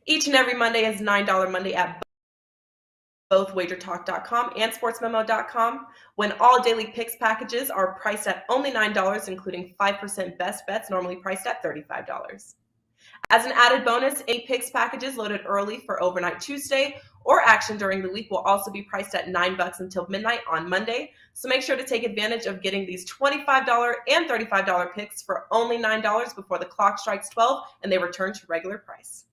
Each and every Monday is $9 Monday at both WagerTalk.com and SportsMemo.com, when all daily picks packages are priced at only $9, including 5% best bets, normally priced at $35. As an added bonus, any picks packages loaded early for Overnight Tuesday or action during the week will also be priced at $9 until midnight on Monday. So make sure to take advantage of getting these $25 and $35 picks for only $9 before the clock strikes 12 and they return to regular price.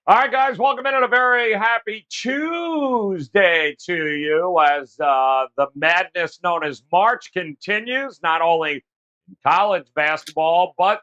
All right, guys, welcome in on a very happy Tuesday to you as the madness known as March continues, not only in college basketball, but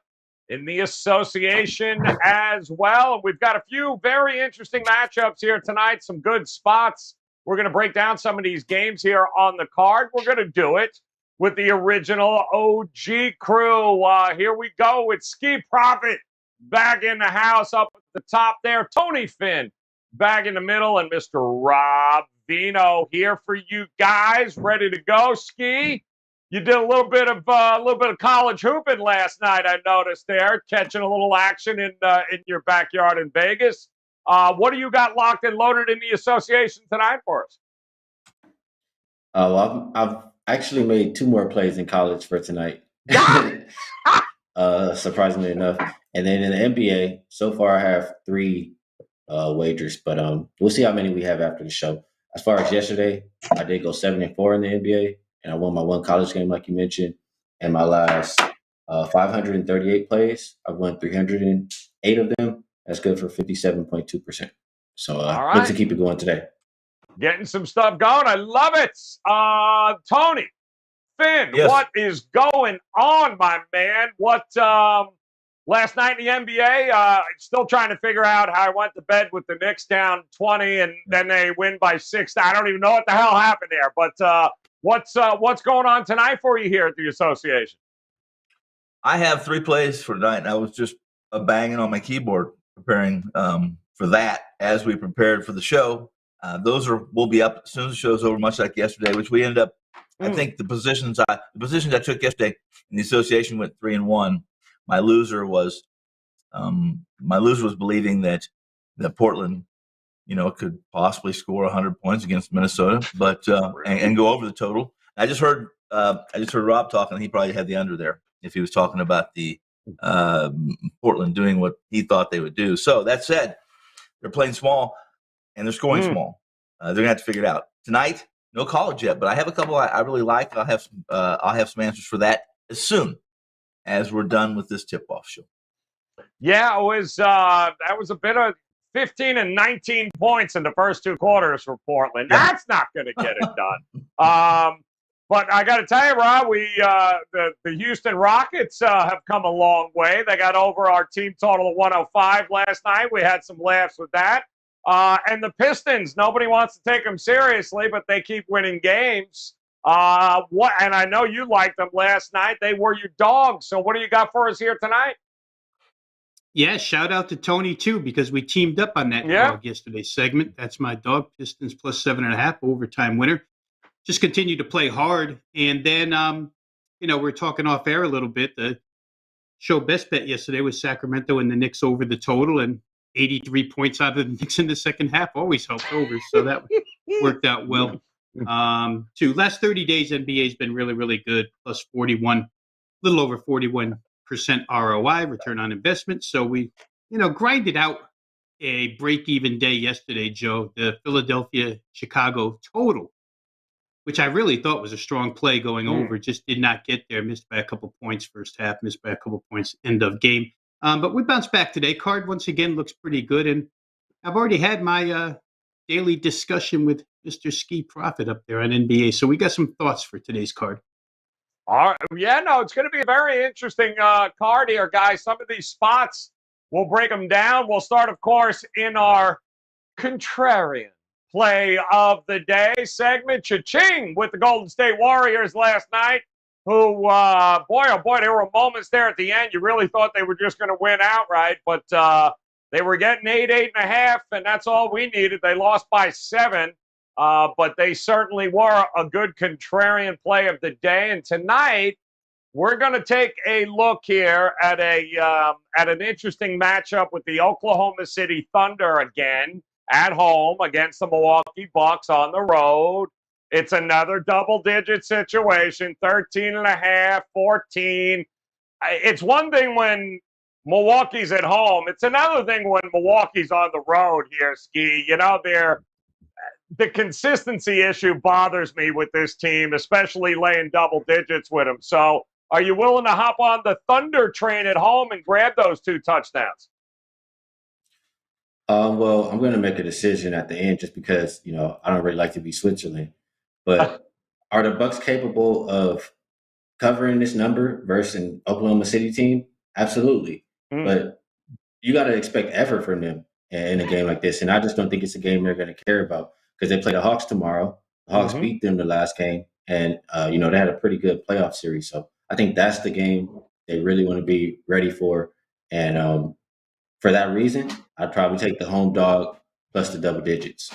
in the association as well. We've got a few very interesting matchups here tonight, some good spots. We're going to break down some of these games here on the card. We're going to do it with the original OG crew. Here we go with Ski Profit back in the house up at the top there. Tony Finn back in the middle, and Mr. Rob Vino here for you guys, ready to go. Ski, you did a little bit of college hooping last night. I noticed there, catching a little action in your backyard in Vegas. What do you got locked and loaded in the association tonight for us? Well, I've actually made 2 more plays in college for tonight. Surprisingly enough. And then in the NBA, so far I have 3 wagers, but we'll see how many we have after the show. As far as yesterday, I did go 7-4 in the NBA, and I won my 1 college game, like you mentioned. And my last 538 plays, I've won 308 of them. That's good for 57.2%. So good to keep it going today. Getting some stuff going. I love it. Tony, Finn, yes. What is going on, my man? What last night in the NBA, still trying to figure out how I went to bed with the Knicks down 20 and then they win by 6. I don't even know what the hell happened there. But what's going on tonight for you here at the association? I have 3 plays for tonight, and I was just banging on my keyboard preparing for that as we prepared for the show. Those will be up as soon as the show's over, much like yesterday, which we ended up. I think the positions I took yesterday in the association went 3-1. My loser was believing that Portland, could possibly score 100 points against Minnesota, but and go over the total. I just heard Rob talking. He probably had the under there if he was talking about the Portland doing what he thought they would do. So that said, they're playing small and they're scoring small. They're gonna have to figure it out tonight. No college yet, but I have a couple I really like. I'll have some answers for that as soon as we're done with this tip-off show. Yeah, it was that was a bit of 15 and 19 points in the first 2 quarters for Portland. Yeah. That's not going to get it done. But I got to tell you, Rob, the Houston Rockets have come a long way. They got over our team total of 105 last night. We had some laughs with that. And the Pistons, nobody wants to take them seriously, but they keep winning games. And I know you liked them last night. They were your dogs. So what do you got for us here tonight? Yeah, shout out to Tony too, because we teamed up on that dog yesterday segment. That's my dog, Pistons plus 7.5 overtime winner. Just continue to play hard. And then, we're talking off air a little bit. The show best bet yesterday was Sacramento and the Knicks over the total, and 83 points out of the Knicks in the second half always helped over. So that worked out well. Last 30 days, NBA has been really, really good. Plus 41, little over 41% ROI, return on investment. So we, grinded out a break-even day yesterday, Joe. The Philadelphia-Chicago total, which I really thought was a strong play going over, just did not get there. Missed by a couple points first half, missed by a couple points end of game. But we bounced back today. Card, once again, looks pretty good. And I've already had my daily discussion with Mr. Ski Profit up there on NBA. So we got some thoughts for today's card. All right. Yeah, no, it's going to be a very interesting card here, guys. Some of these spots, we'll break them down. We'll start, of course, in our contrarian play of the day segment. Cha-ching with the Golden State Warriors last night, who, boy, oh boy, there were moments there at the end. You really thought they were just going to win outright, but they were getting 8.5, and that's all we needed. They lost by 7, but they certainly were a good contrarian play of the day. And tonight, we're going to take a look here at an interesting matchup with the Oklahoma City Thunder again at home against the Milwaukee Bucks on the road. It's another double-digit situation, 13.5, 14. It's one thing when Milwaukee's at home. It's another thing when Milwaukee's on the road here, Ski. You know, the consistency issue bothers me with this team, especially laying double digits with them. So are you willing to hop on the Thunder train at home and grab those 2 touchdowns? Well, I'm going to make a decision at the end just because, I don't really like to be Switzerland. But are the Bucks capable of covering this number versus an Oklahoma City team? Absolutely. But you got to expect effort from them in a game like this. And I just don't think it's a game they're going to care about because they play the Hawks tomorrow. The Hawks beat them the last game. And, they had a pretty good playoff series. So I think that's the game they really want to be ready for. And for that reason, I'd probably take the home dog plus the double digits.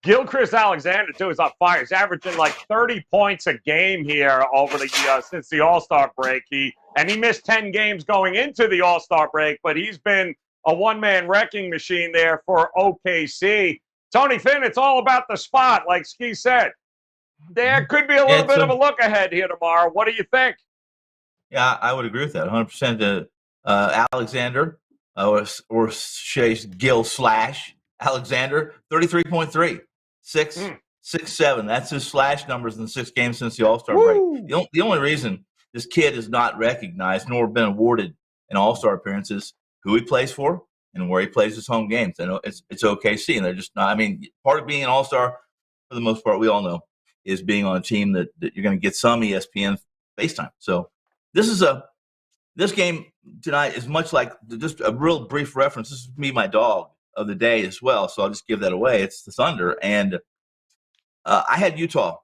Gilchrist Alexander, too, is on fire. He's averaging like 30 points a game here over since the All-Star break. He missed 10 games going into the All-Star break, but he's been a one-man wrecking machine there for OKC. Tony Finn, it's all about the spot, like Ski said. There could be a little bit of a look ahead here tomorrow. What do you think? Yeah, I would agree with that 100%. Alexander, or Shay's Gil slash Alexander, 33.3, 6'7". That's his slash numbers in the 6 games since the All-Star break. The only reason this kid is not recognized nor been awarded an All-Star appearance is who he plays for and where he plays his home games. I know it's OKC, and they're just not. I mean, part of being an All-Star, for the most part, we all know, is being on a team that you're going to get some ESPN face time. So this game tonight is much like just a real brief reference. This is me, my dog of the day as well. So I'll just give that away. It's the Thunder. And I had Utah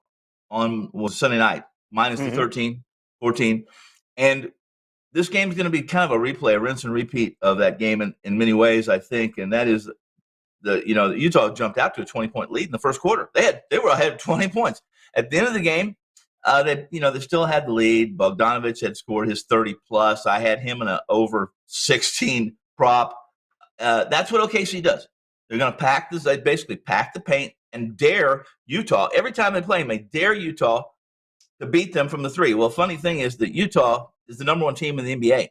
on Sunday night, minus the 13, 14. And this game is going to be kind of a replay, a rinse and repeat of that game in many ways, I think. And that is Utah jumped out to a 20-point lead in the first quarter. They were ahead of 20 points. At the end of the game, they still had the lead. Bogdanovich had scored his 30-plus. I had him in an over 16 prop. That's what OKC does. They're going to pack this. They basically pack the paint and dare Utah. Every time they play them, they dare Utah to beat them from the 3. Well, funny thing is that Utah is the number 1 team in the NBA.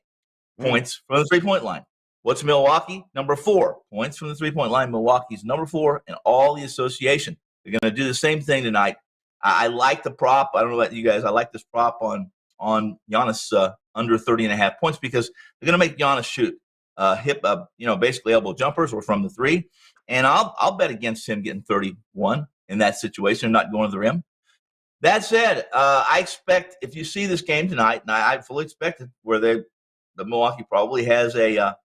Points from the 3-point line. What's Milwaukee? Number 4. Points from the 3-point line. Milwaukee's number 4 in all the association. They're going to do the same thing tonight. I like the prop. I don't know about you guys. I like this prop on Giannis under 30.5 points because they're going to make Giannis shoot basically elbow jumpers or from the 3. And I'll bet against him getting 31 in that situation, not going to the rim. That said, I expect if you see this game tonight, and I fully expect it, where the Milwaukee probably has a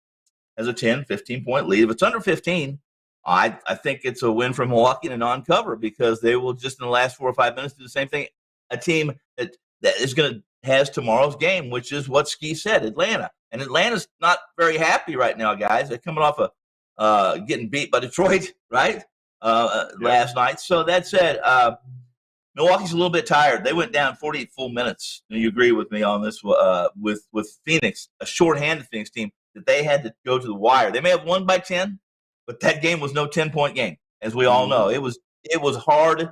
10, 15-point lead. If it's under 15, I think it's a win for Milwaukee in a non-cover because they will just in the last 4 or 5 minutes do the same thing. A team that is going to has tomorrow's game, which is what Ski said, Atlanta. And Atlanta's not very happy right now, guys. They're coming off of getting beat by Detroit, right, last night. So that said, Milwaukee's a little bit tired. They went down 48 full minutes. And you agree with me on this with Phoenix, a shorthanded Phoenix team that they had to go to the wire. They may have won by 10, but that game was no 10-point game, as we all know. It was hard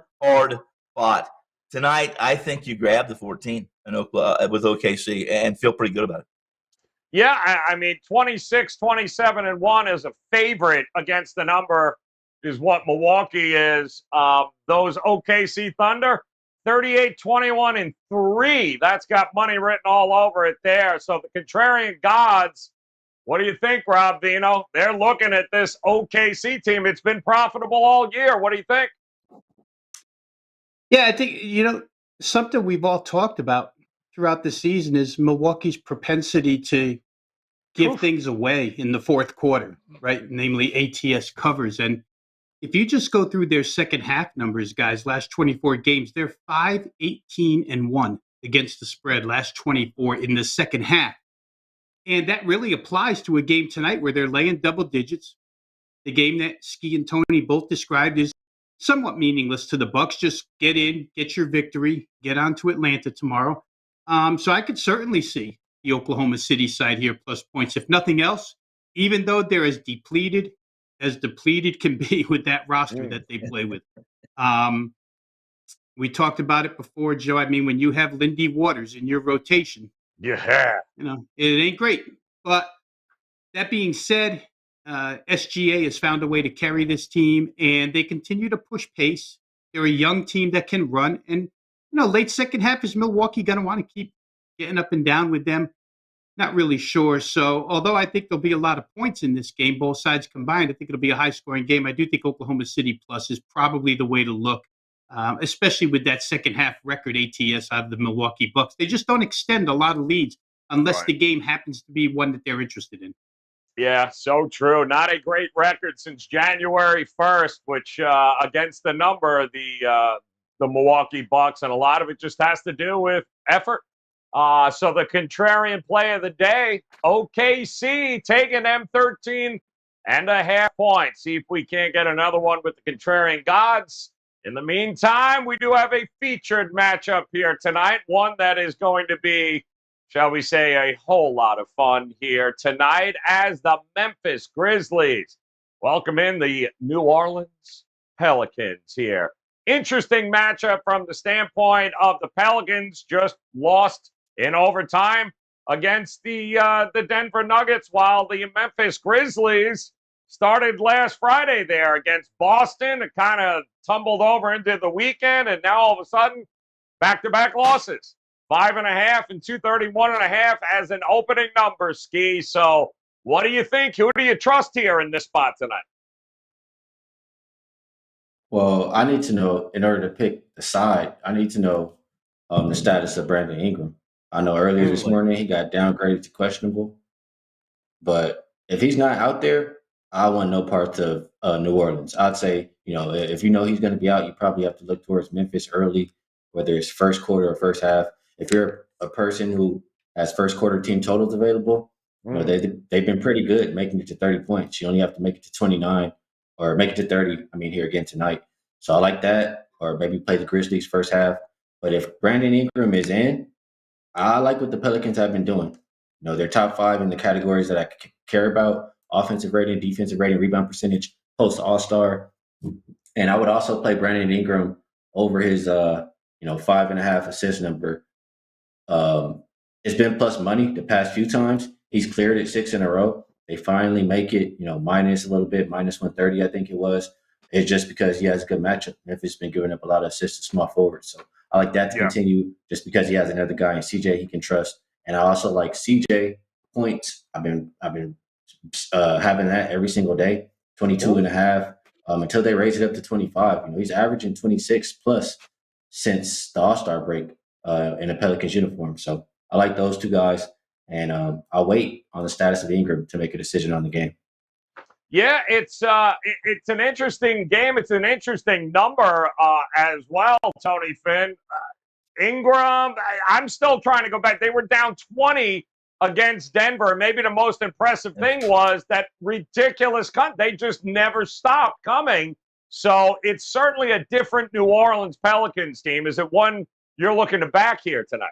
fought. Tonight, I think you grab the 14 with OKC and feel pretty good about it. Yeah, I mean, 26, 27-1 as a favorite against the number is what Milwaukee is. Those OKC Thunder, 38-21-3. That's got money written all over it there. So the contrarian gods, what do you think, Rob Vino? They're looking at this OKC team. It's been profitable all year. What do you think? Yeah, I think, something we've all talked about throughout the season is Milwaukee's propensity to give things away in the fourth quarter, right? Namely ATS covers. And if you just go through their second half numbers, guys, last 24 games, they're 5-18-1 against the spread, last 24 in the second half. And that really applies to a game tonight where they're laying double digits. The game that Ski and Tony both described is somewhat meaningless to the Bucks. Just get in, get your victory, get on to Atlanta tomorrow. So I could certainly see the Oklahoma City side here plus points. If nothing else, even though they're as depleted can be with that roster that they play with. We talked about it before, Joe. I mean, when you have Lindy Waters in your rotation, Yeah. it ain't great. But that being said, SGA has found a way to carry this team, and they continue to push pace. They're a young team that can run. And, late second half, is Milwaukee going to want to keep getting up and down with them? Not really sure. So, although I think there'll be a lot of points in this game, both sides combined, I think it'll be a high-scoring game. I do think Oklahoma City plus is probably the way to look, especially with that second-half record ATS out of the Milwaukee Bucks. They just don't extend a lot of leads unless the game happens to be one that they're interested in. Yeah, so true. Not a great record since January 1st, which against the number, the Milwaukee Bucks, and a lot of it just has to do with effort. So the contrarian play of the day, OKC taking them 13.5 points. See if we can't get another one with the contrarian gods. In the meantime, we do have a featured matchup here tonight, one that is going to be, shall we say, a whole lot of fun here tonight as the Memphis Grizzlies welcome in the New Orleans Pelicans here. Interesting matchup from the standpoint of the Pelicans, just lost in overtime against the Denver Nuggets, while the Memphis Grizzlies started last Friday there against Boston. It kind of tumbled over into the weekend, and now all of a sudden, back-to-back losses. 5.5 and 231.5 as an opening number, Ski. So what do you think? Who do you trust here in this spot tonight? Well, I need to know, in order to pick the side, I need to know the status of Brandon Ingram. I know earlier this morning he got downgraded to questionable, but if he's not out there, I want no parts of New Orleans. I'd say, if you know he's going to be out, you probably have to look towards Memphis early, whether it's first quarter or first half. If you're a person who has first quarter team totals available, they've been pretty good making it to 30 points. You only have to make it to 29 or make it to 30. Here again tonight. So I like that, or maybe play the Grizzlies first half. But if Brandon Ingram is in, I like what the Pelicans have been doing. They're top 5 in the categories that I care about: offensive rating, defensive rating, rebound percentage, post All-Star. And I would also play Brandon Ingram over his 5.5 assist number. It's been plus money the past few times. He's cleared it 6 in a row. They finally make it, minus a little bit, minus 130, I think it was. It's just because he has a good matchup. Memphis has been giving up a lot of assists to small forwards. So I like that to continue just because he has another guy in CJ he can trust. And I also like CJ points. I've been having that every single day, 22.5, until they raise it up to 25. He's averaging 26 plus since the All-Star break in a Pelicans uniform. So I like those two guys. And I'll wait on the status of Ingram to make a decision on the game. Yeah, it's an interesting game. It's an interesting number as well, Tony Finn. Ingram, I'm still trying to go back. They were down 20 against Denver. Maybe the most impressive thing was that ridiculous cut. They just never stopped coming. So it's certainly a different New Orleans Pelicans team. Is it one you're looking to back here tonight?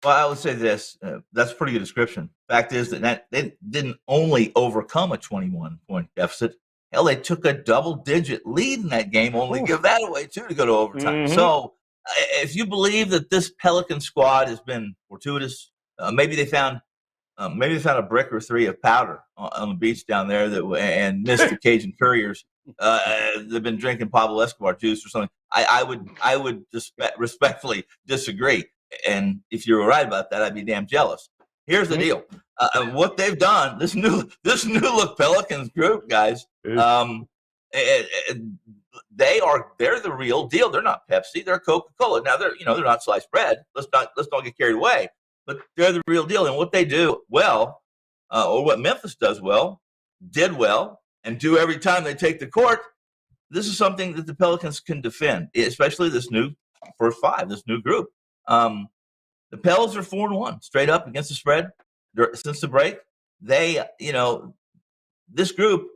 Well, I would say this. That's a pretty good description. Fact is that they didn't only overcome a 21-point deficit. Hell, they took a double-digit lead in that game, only give that away, too, to go to overtime. Mm-hmm. So if you believe that this Pelican squad has been fortuitous, maybe they found a brick or 3 of powder on the beach down there and missed the Cajun Couriers. They've been drinking Pablo Escobar juice or something. I would respectfully disagree. And if you were right about that, I'd be damn jealous. Here's the deal: what they've done, this new look Pelicans group, guys. They're the real deal. They're not Pepsi. They're Coca-Cola. Now they're not sliced bread. Let's not get carried away. But they're the real deal. And what they do well, or what Memphis does well, did well, and do every time they take the court, this is something that the Pelicans can defend, especially this new first five, this new group. The Pels are 4-1 straight up against the spread since the break. They, this group,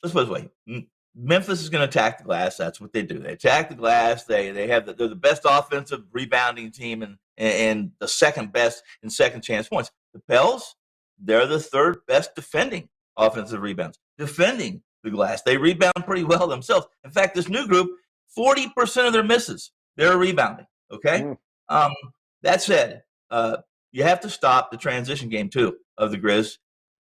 let's put it this way. Memphis is going to attack the glass. That's what they do. They attack the glass. They're the best offensive rebounding team and the second best in second chance points. The Pels, they're the third best defending offensive rebounds, defending the glass. They rebound pretty well themselves. In fact, this new group, 40% of their misses, they're rebounding. Okay. That said, you have to stop the transition game too of the Grizz.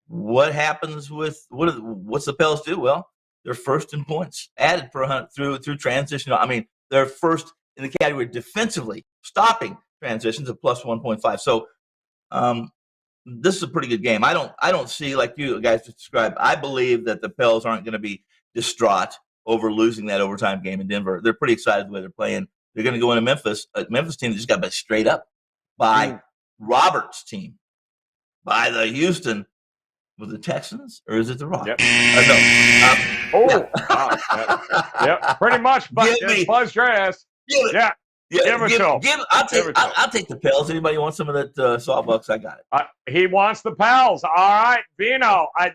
What happens with what's the Pels do? Well, they're first in points added per 100 through transition. I mean, they're first in the category defensively, stopping transitions at plus 1.5. So this is a pretty good game. I don't see, like you guys just described. I believe that the Pels aren't going to be distraught over losing that overtime game in Denver. They're pretty excited the way they're playing. They're going to go into Memphis, a Memphis team that just got straight up by Robert's team, by the Houston. Was it Texans or is it the Rock? Yep. No. Yep, pretty much. But buzz your ass. Yeah. Give it to him. I'll take the Pels. Anybody want some of that Sawbucks? I got it. He wants the Pels. All right, Vino. I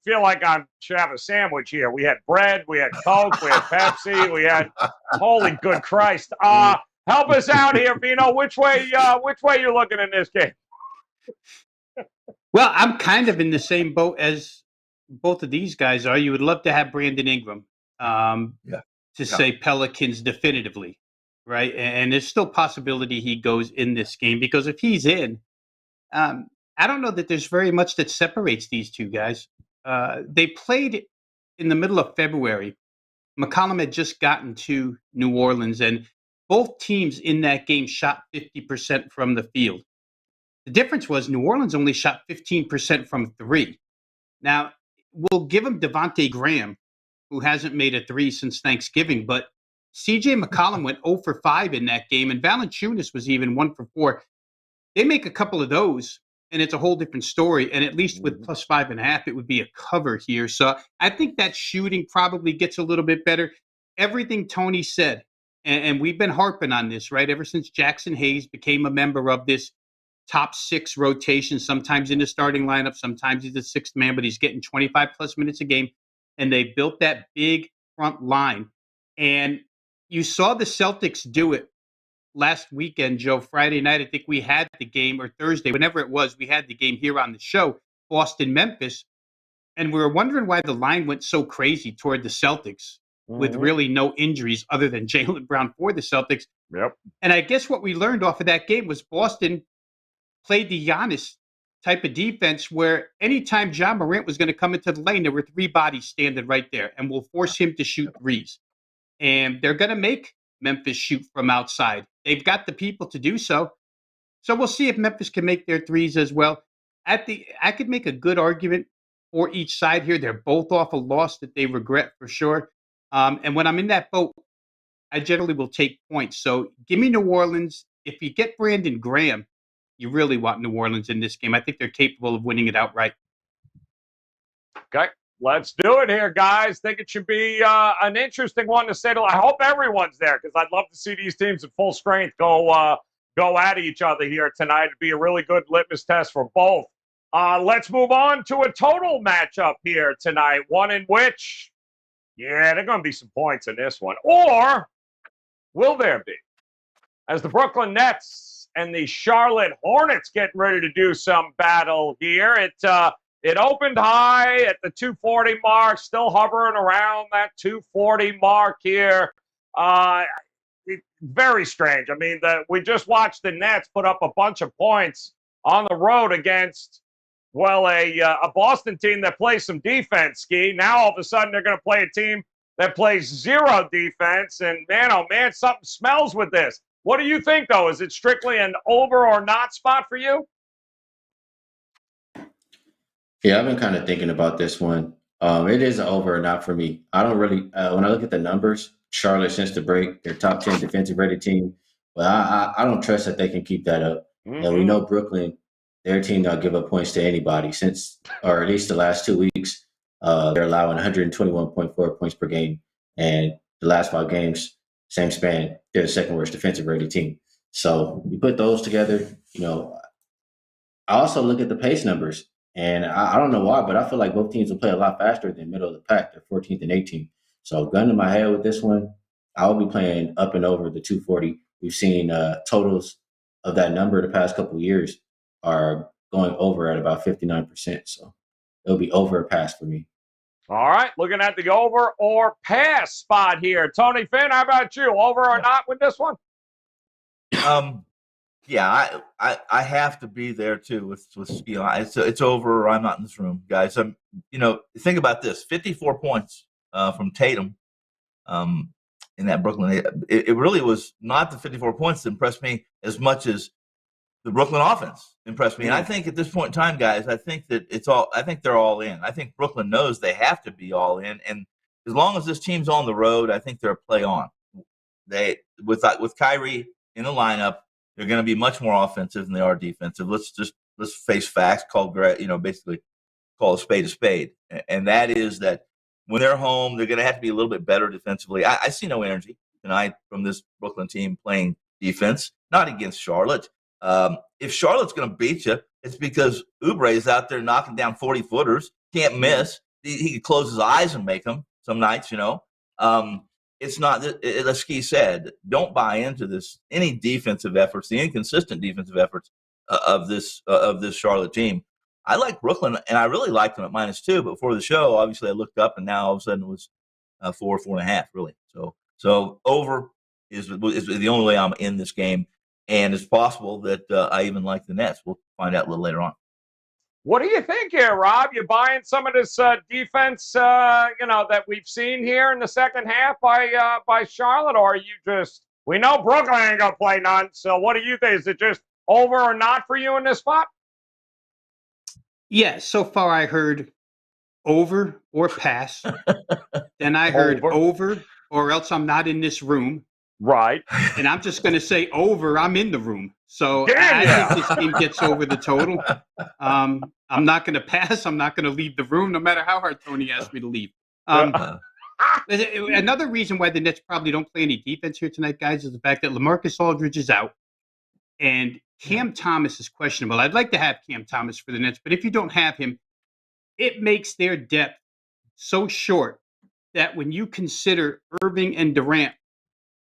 feel like I should have a sandwich here. We had bread, we had Coke, we had Pepsi, we had. Holy good Christ! Help us out here, Vino. Which way you looking in this game? Well, I'm kind of in the same boat as both of these guys are. You would love to have Brandon Ingram say Pelicans definitively, right? And there's still possibility he goes in this game because if he's in, I don't know that there's very much that separates these two guys. They played in the middle of February. McCollum had just gotten to New Orleans, and both teams in that game shot 50% from the field. The difference was New Orleans only shot 15% from three. Now, we'll give him Devontae Graham, who hasn't made a three since Thanksgiving, but C.J. McCollum went 0 for 5 in that game, and Valanciunas was even 1 for 4. They make a couple of those, and it's a whole different story, and at least with plus 5.5, it would be a cover here. So I think that shooting probably gets a little bit better. Everything Tony said, and we've been harping on this, right, ever since Jackson Hayes became a member of this top 6 rotation, sometimes in the starting lineup, sometimes he's the sixth man, but he's getting 25 plus minutes a game. And they built that big front line. And you saw the Celtics do it last weekend, Joe. Friday night, I think we had the game, or Thursday, whenever it was, we had the game here on the show, Boston, Memphis. And we were wondering why the line went so crazy toward the Celtics with really no injuries other than Jaylen Brown for the Celtics. Yep. And I guess what we learned off of that game was Boston played the Giannis type of defense where anytime John Morant was going to come into the lane, there were 3 bodies standing right there and will force him to shoot threes. And they're going to make Memphis shoot from outside. They've got the people to do so. So we'll see if Memphis can make their threes as well. I could make a good argument for each side here. They're both off a loss that they regret for sure. And when I'm in that boat, I generally will take points. So give me New Orleans. If you get Brandon Graham, you really want New Orleans in this game. I think they're capable of winning it outright. Okay, let's do it here, guys. Think it should be an interesting one to say. I hope everyone's there because I'd love to see these teams at full strength go at each other here tonight. It'd be a really good litmus test for both. Let's move on to a total matchup here tonight, one in which, there are going to be some points in this one. Or will there be? As the Brooklyn Nets and the Charlotte Hornets getting ready to do some battle here. It opened high at the 240 mark, still hovering around that 240 mark here. Very strange. I mean, we just watched the Nets put up a bunch of points on the road against, well, a Boston team that plays some defense, Ski. Now, all of a sudden, they're going to play a team that plays zero defense. And, man, oh, man, something smells with this. What do you think, though? Is it strictly an over or not spot for you? Yeah, I've been kind of thinking about this one. It is an over or not for me. I don't really, when I look at the numbers, Charlotte, since the break, their top 10 defensive rated team, but I don't trust that they can keep that up. And we know Brooklyn, their team don't give up points to anybody or at least the last 2 weeks. They're allowing 121.4 points per game. And the last 5 games, same span, they're the second worst defensive rated team. So you put those together, I also look at the pace numbers. And I don't know why, but I feel like both teams will play a lot faster than middle of the pack. They're 14th and 18th. So gun to my head with this one, I'll be playing up and over the 240. We've seen totals of that number the past couple of years are going over at about 59%. So it'll be over a pass for me. All right, looking at the over or pass spot here. Tony Finn, how about you? Over or not with this one? Yeah, I have to be there too with it's over or I'm not in this room, guys. Think about this: 54 points from Tatum in that Brooklyn. It really was not the 54 points that impressed me as much as the Brooklyn offense impressed me. And I think at this point in time, guys, I think they're all in. I think Brooklyn knows they have to be all in, and as long as this team's on the road, I think they're a play on. They with Kyrie in the lineup, they're going to be much more offensive than they are defensive. Let's face facts. Basically call a spade, and that is that when they're home, they're going to have to be a little bit better defensively. I see no energy tonight from this Brooklyn team playing defense, not against Charlotte. If Charlotte's going to beat you, it's because Oubre is out there knocking down 40-footers, can't miss. He could close his eyes and make them some nights, It's not, as Ski said, don't buy into this, any defensive efforts, the inconsistent defensive efforts of this Charlotte team. I like Brooklyn, and I really liked them at -2, but before the show, obviously I looked up, and now all of a sudden it was 4.5, really. So over is the only way I'm in this game. And it's possible that I even like the Nets. We'll find out a little later on. What do you think here, Rob? You buying some of this defense, that we've seen here in the second half by Charlotte, or are you just? We know Brooklyn ain't gonna play none. So what do you think? Is it just over or not for you in this spot? Yeah. So far, I heard over or pass. Then I heard over, or else I'm not in this room. Right. And I'm just going to say over. I'm in the room. So I think this game gets over the total. I'm not going to pass. I'm not going to leave the room, no matter how hard Tony asked me to leave. Another reason why the Nets probably don't play any defense here tonight, guys, is the fact that LaMarcus Aldridge is out and Cam Thomas is questionable. I'd like to have Cam Thomas for the Nets, but if you don't have him, it makes their depth so short that when you consider Irving and Durant,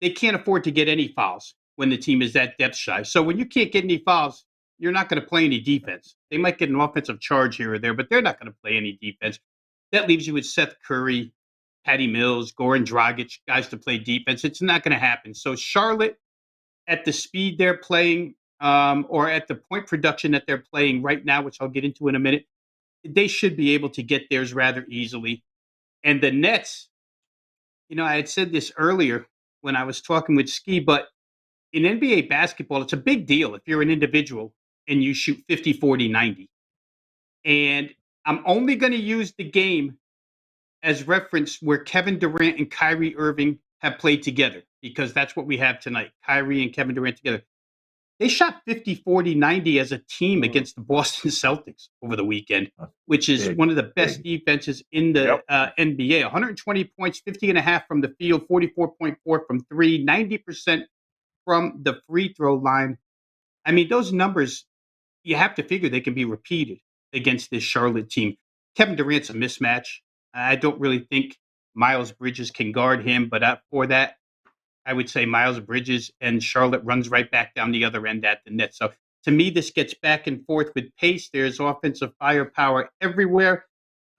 they can't afford to get any fouls when the team is that depth shy. So when you can't get any fouls, you're not going to play any defense. They might get an offensive charge here or there, but they're not going to play any defense. That leaves you with Seth Curry, Patty Mills, Goran Dragic, guys to play defense. It's not going to happen. So Charlotte, at the speed they're playing, or at the point production that they're playing right now, which I'll get into in a minute, they should be able to get theirs rather easily. And the Nets, I had said this earlier when I was talking with Ski, but in NBA basketball, it's a big deal if you're an individual and you shoot 50, 40, 90. And I'm only going to use the game as reference where Kevin Durant and Kyrie Irving have played together, because that's what we have tonight. Kyrie and Kevin Durant together. They shot 50, 40, 90 as a team against the Boston Celtics over the weekend, which is one of the best defenses in the NBA. 120 points, 50.5 from the field, 44.4 from three, 90% from the free throw line. I mean, those numbers, you have to figure they can be repeated against this Charlotte team. Kevin Durant's a mismatch. I don't really think Miles Bridges can guard him, but for that, I would say Miles Bridges and Charlotte runs right back down the other end at the net. So to me, this gets back and forth with pace. There's offensive firepower everywhere.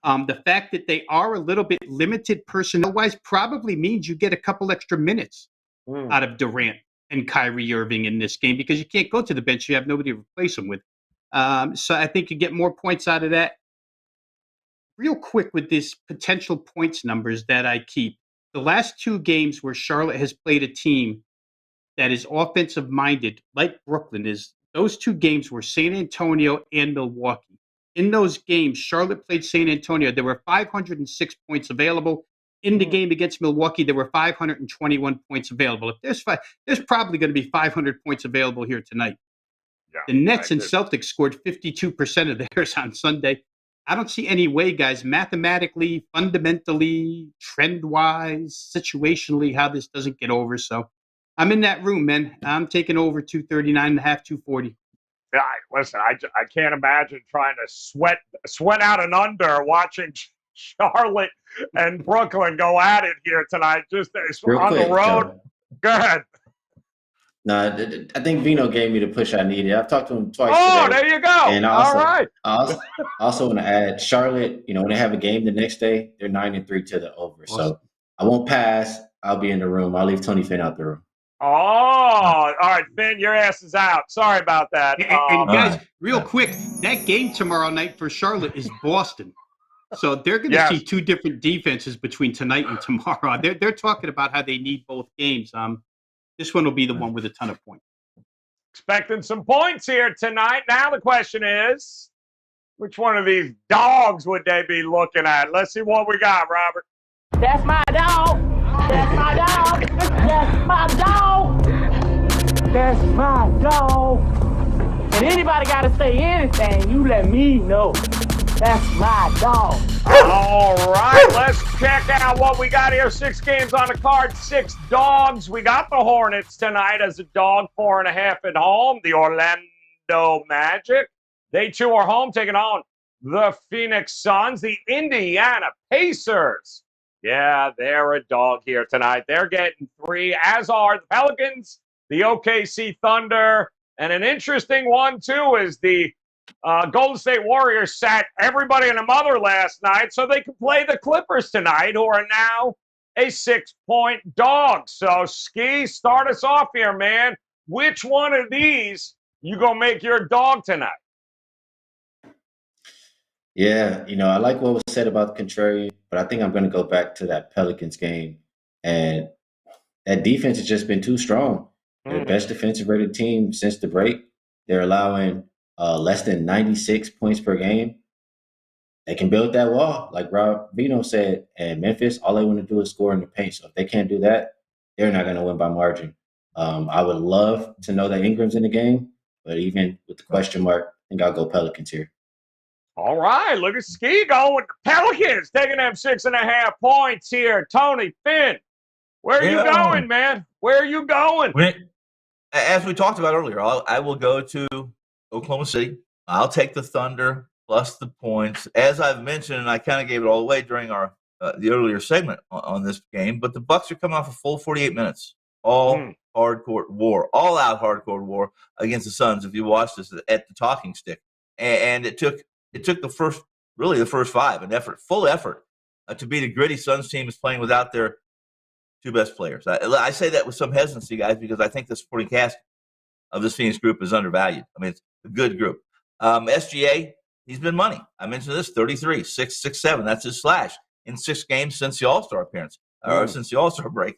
The fact that they are a little bit limited personnel-wise probably means you get a couple extra minutes out of Durant and Kyrie Irving in this game, because you can't go to the bench. You have nobody to replace them with. So I think you get more points out of that. Real quick with these potential points numbers that I keep. The last 2 games where Charlotte has played a team that is offensive minded, like Brooklyn is, those 2 games were San Antonio and Milwaukee. In those games, Charlotte played San Antonio. There were 506 points available. In the game against Milwaukee, there were 521 points available. If there's probably going to be 500 points available here tonight. Yeah, the Nets and Celtics scored 52% of theirs on Sunday. I don't see any way, guys, mathematically, fundamentally, trend-wise, situationally, how this doesn't get over. So I'm in that room, man. I'm taking over 239.5, 240. Yeah, listen, I can't imagine trying to sweat out an under watching Charlotte and Brooklyn go at it here tonight. Just Real on quick, the road. Joe. Go ahead. No, I think Vino gave me the push I needed. I've talked to him twice Oh, today. there you go. And All right. I also want to add Charlotte, when they have a game the next day, they're 9-3 to the over. Awesome. So I won't pass. I'll be in the room. I'll leave Tony Finn out the room. Oh, all right, Finn, your ass is out. Sorry about that. And guys, real quick, that game tomorrow night for Charlotte is Boston. So they're going to see two different defenses between tonight and tomorrow. They're talking about how they need both games. This one will be the one with a ton of points. Expecting some points here tonight. Now the question is, which one of these dogs would they be looking at? Let's see what we got, Robert. That's my dog. That's my dog. That's my dog. That's my dog. And anybody got to say anything, you let me know. That's my dog. All right, let's check out what we got here. 6 games on the card, 6 dogs. We got the Hornets tonight as a dog, 4.5 at home. The Orlando Magic. They too are home, taking on the Phoenix Suns. The Indiana Pacers. Yeah, they're a dog here tonight. They're getting 3, as are the Pelicans, the OKC Thunder. And an interesting one, too, is the Golden State Warriors sat everybody and a mother last night so they could play the Clippers tonight, who are now a 6-point dog. So, Ski, start us off here, man. Which one of these you going to make your dog tonight? Yeah, I like what was said about the contrarian, but I think I'm going to go back to that Pelicans game. And that defense has just been too strong. They're the best defensive rated team since the break. They're allowing less than 96 points per game. They can build that wall, like Rob Vino said. And Memphis, all they want to do is score in the paint. So if they can't do that, they're not going to win by margin. I would love to know that Ingram's in the game, but even with the question mark, I think I'll go Pelicans here. All right, look at Ski going with the Pelicans, taking them 6.5 points here. Tony, Finn, where are you going, man? Where are you going? As we talked about earlier, I will go to Oklahoma City. I'll take the Thunder plus the points. As I've mentioned, and I kind of gave it all away during our the earlier segment on this game, but the Bucks are coming off a full 48 minutes. All hardcore war, all out hardcore war against the Suns. If you watch this at the talking stick, and it took the first 5, full effort to beat a gritty Suns team is playing without their 2 best players. I say that with some hesitancy, guys, because I think the supporting cast of this Phoenix group is undervalued. I mean, it's a good group. SGA, he's been money. I mentioned this, 33, 6-6-7. That's his slash in 6 games since the All-Star appearance, or since the All-Star break.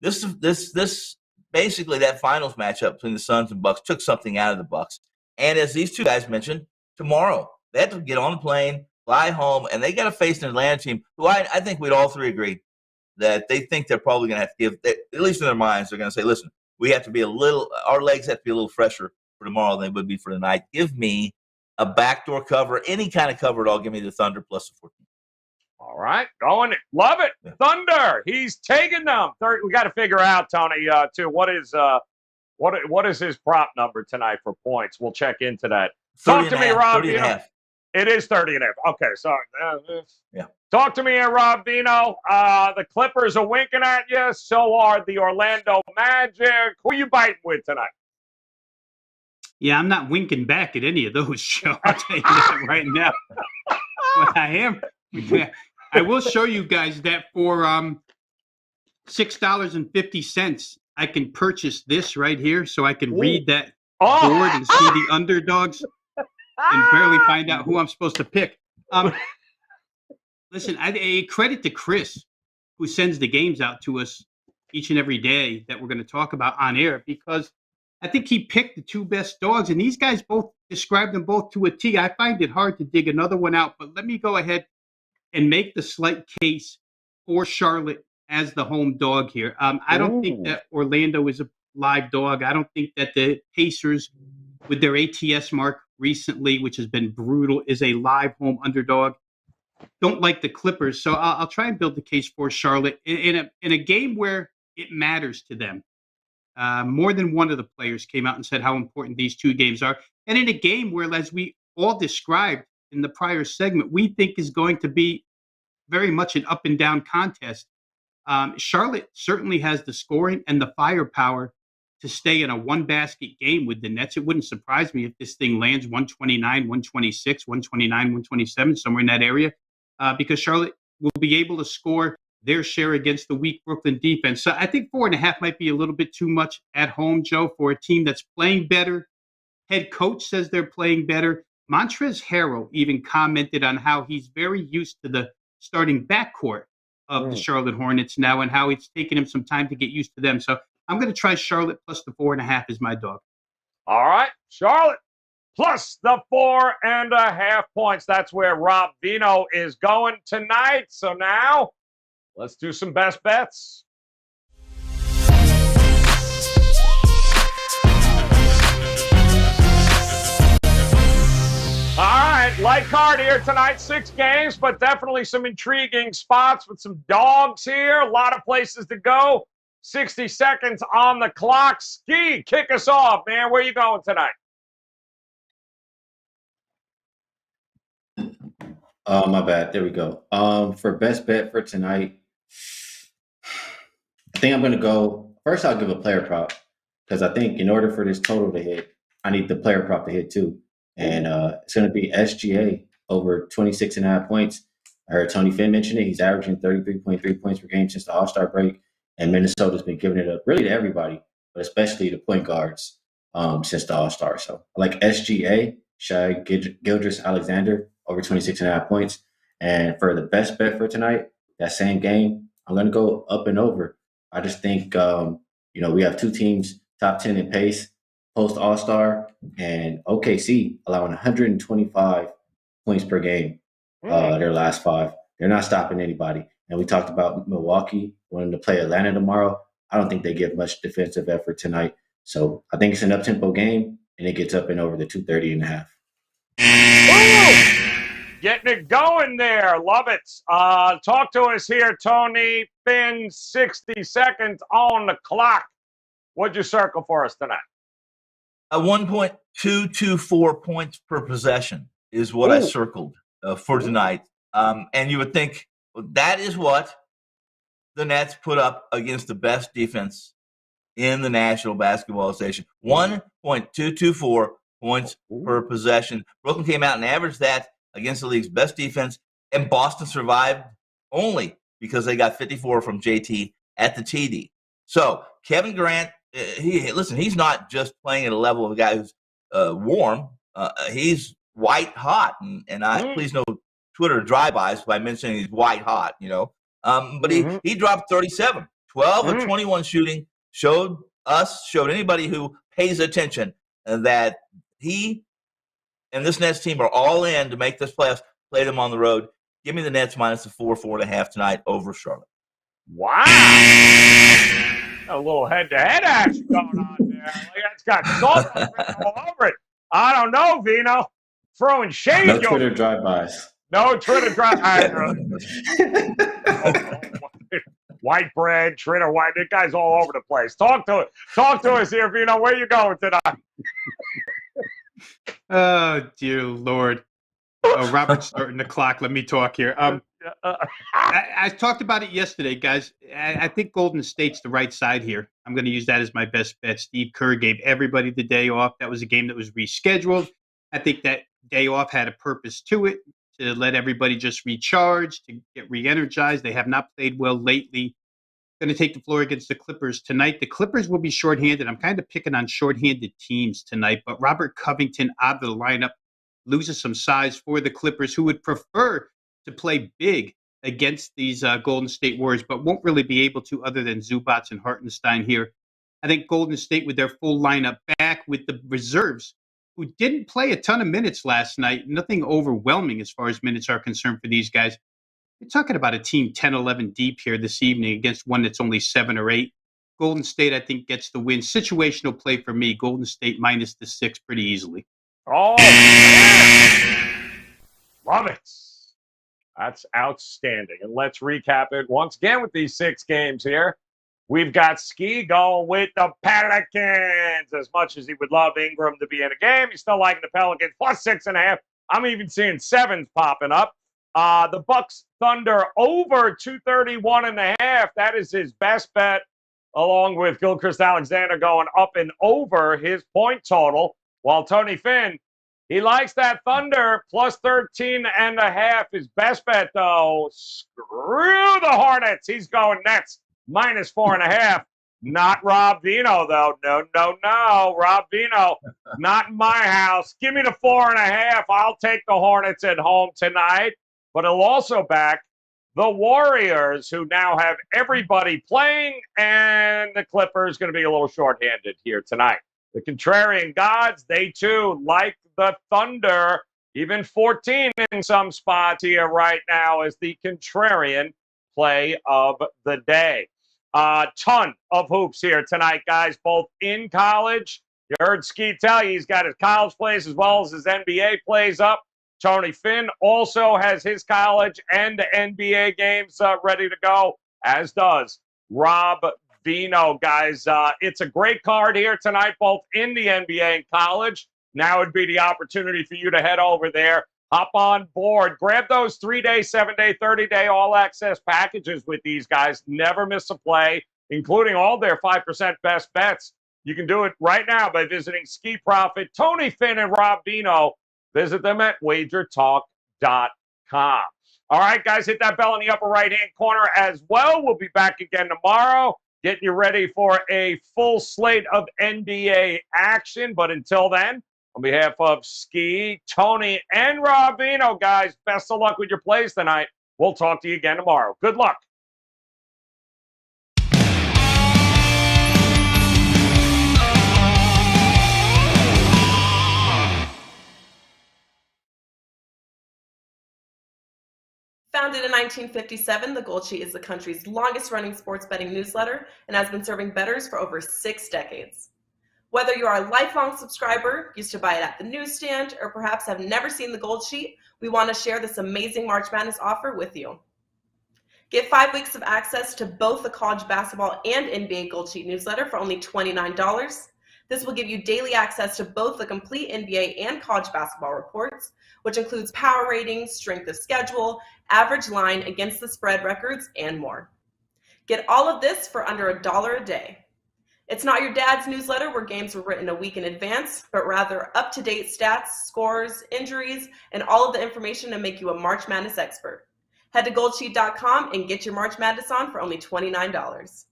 This basically that finals matchup between the Suns and Bucks took something out of the Bucks. And as these 2 guys mentioned, tomorrow they have to get on the plane, fly home, and they got to face an Atlanta team who I think we'd all 3 agree that they think they're probably going to have to give, at least in their minds, they're going to say, listen, we have to be our legs have to be a little fresher for tomorrow than they would be for tonight. Give me a backdoor cover, any kind of cover at all. Give me the Thunder plus the 14. All right, going it. Love it. Yeah. Thunder, he's taking them. We got to figure out, Tony, too, what is his prop number tonight for points? We'll check into that. Talk to me, Rob. 30.5. It is 30.5. Okay, sorry. Yeah. Talk to me, Rob Vino. The Clippers are winking at you. So are the Orlando Magic. Who are you biting with tonight? Yeah, I'm not winking back at any of those, Joe. I'll tell you that right now. But I am. I will show you guys that for $6.50, I can purchase this right here, so I can read that board and see the underdogs and barely find out who I'm supposed to pick. Listen, a credit to Chris, who sends the games out to us each and every day that we're going to talk about on air, because I think he picked the 2 best dogs, and these guys both described them both to a T. I find it hard to dig another one out, but let me go ahead and make the slight case for Charlotte as the home dog here. I don't think that Orlando is a live dog. I don't think that the Pacers, with their ATS mark recently, which has been brutal, is a live home underdog. Don't like the Clippers, so I'll try and build the case for Charlotte in a game where it matters to them. More than one of the players came out and said how important these two games are, and in a game where, as we all described in the prior segment, we think is going to be very much an up and down contest. Charlotte certainly has the scoring and the firepower to stay in a one-basket game with the Nets. It wouldn't surprise me if this thing lands 129, 126, 129, 127, somewhere in that area, because Charlotte will be able to score their share against the weak Brooklyn defense. So I think 4.5 might be a little bit too much at home, Joe, for a team that's playing better. Head coach says they're playing better. Montrezl Harrell even commented on how he's very used to the starting backcourt of the Charlotte Hornets now and how it's taken him some time to get used to them. So I'm going to try Charlotte plus the 4.5 is my dog. All right, Charlotte plus the 4.5 points. That's where Rob Vino is going tonight. So now let's do some best bets. All right, light card here tonight, 6 games, but definitely some intriguing spots with some dogs here. A lot of places to go. 60 seconds on the clock. Ski, kick us off, man. Where you going tonight? Oh, my bad. There we go. For best bet for tonight, I think I'm going to go. First, I'll give a player prop because I think in order for this total to hit, I need the player prop to hit too. And it's going to be SGA over 26.5 points. I heard Tony Finn mention it. He's averaging 33.3 points per game since the All-Star break. And Minnesota's been giving it up really to everybody, but especially the point guards since the All-Star. So I like SGA, Shai Gilgeous-Alexander, over 26.5 points. And for the best bet for tonight, that same game, I'm going to go up and over. I just think, we have two teams, top 10 in pace, post All-Star, and OKC allowing 125 points per game their last 5. They're not stopping anybody. And we talked about Milwaukee wanting to play Atlanta tomorrow. I don't think they give much defensive effort tonight. So I think it's an up-tempo game, and it gets up and over the 230.5. Getting it going there. Love it. Talk to us here, Tony Finn. 60 seconds on the clock. What'd you circle for us tonight? 1.224 points per possession is what I circled for tonight. And you would think that is what the Nets put up against the best defense in the National Basketball Association. 1.224 points per possession. Brooklyn came out and averaged that against the league's best defense, and Boston survived only because they got 54 from JT at the TD. So Kevin Durant, he's not just playing at a level of a guy who's warm. He's white hot, and I please no Twitter drive-bys by mentioning he's white hot, But he dropped 37, 12 or 21 shooting, showed anybody who pays attention that he and this Nets team are all in to make this playoffs, play them on the road. Give me the Nets minus the 4.5 tonight over Charlotte. Wow. A little head-to-head action going on there. It's got salt all over it. I don't know, Vino. Throwing shade. No Twitter drive-bys. No Twitter drive-bys. White bread, Twitter white. That guy's all over the place. Talk to us here, Vino. Where you going tonight? Oh, dear Lord. Robert's starting the clock. Let me talk here. I talked about it yesterday, guys. I think Golden State's the right side here. I'm going to use that as my best bet. Steve Kerr gave everybody the day off. That was a game that was rescheduled. I think that day off had a purpose to it, to let everybody just recharge, to get re-energized. They have not played well lately. Going to take the floor against the Clippers tonight. The Clippers will be shorthanded. I'm kind of picking on shorthanded teams tonight, but Robert Covington out of the lineup loses some size for the Clippers, who would prefer to play big against these Golden State Warriors, but won't really be able to other than Zubats and Hartenstein here. I think Golden State with their full lineup back with the reserves, who didn't play a ton of minutes last night. Nothing overwhelming as far as minutes are concerned for these guys. You're talking about a team 10-11 deep here this evening against one that's only 7 or 8. Golden State, I think, gets the win. Situational play for me. Golden State minus the 6 pretty easily. Oh, man. Love it. That's outstanding. And let's recap it once again with these 6 games here. We've got Ski going with the Pelicans. As much as he would love Ingram to be in a game, he's still liking the Pelicans plus 6.5. I'm even seeing 7s popping up. The Bucks Thunder over 231.5. That is his best bet, along with Gilchrist Alexander going up and over his point total. While Tony Finn, he likes that Thunder plus 13.5. His best bet, though, screw the Hornets. He's going Nets minus 4.5. Not Rob Vino, though. No. Rob Vino, not in my house. Give me the 4.5. I'll take the Hornets at home tonight. But he'll also back the Warriors, who now have everybody playing, and the Clippers going to be a little shorthanded here tonight. The contrarian gods, they too like the Thunder, even 14 in some spots here right now as the contrarian play of the day. Ton of hoops here tonight, guys, both in college. You heard Ski tell you he's got his college plays as well as his NBA plays up. Tony Finn also has his college and NBA games ready to go, as does Rob Vino, guys. It's a great card here tonight, both in the NBA and college. Now would be the opportunity for you to head over there, hop on board, grab those 3-day, 7-day, 30-day all-access packages with these guys. Never miss a play, including all their 5% best bets. You can do it right now by visiting Ski Profit, Tony Finn, and Rob Vino. Visit them at WagerTalk.com. All right, guys, hit that bell in the upper right-hand corner as well. We'll be back again tomorrow, getting you ready for a full slate of NBA action. But until then, on behalf of Ski, Tony, and Rob Vino, guys, best of luck with your plays tonight. We'll talk to you again tomorrow. Good luck. Founded in 1957, The Gold Sheet is the country's longest-running sports betting newsletter and has been serving bettors for over 6 decades. Whether you are a lifelong subscriber, used to buy it at the newsstand, or perhaps have never seen The Gold Sheet, we want to share this amazing March Madness offer with you. Get 5 weeks of access to both the college basketball and NBA Gold Sheet newsletter for only $29. This will give you daily access to both the complete NBA and college basketball reports, which includes power ratings, strength of schedule, average line, against the spread records, and more. Get all of this for under $1 a day. It's not your dad's newsletter where games were written a week in advance, but rather up-to-date stats, scores, injuries, and all of the information to make you a March Madness expert. Head to goldsheet.com and get your March Madness on for only $29.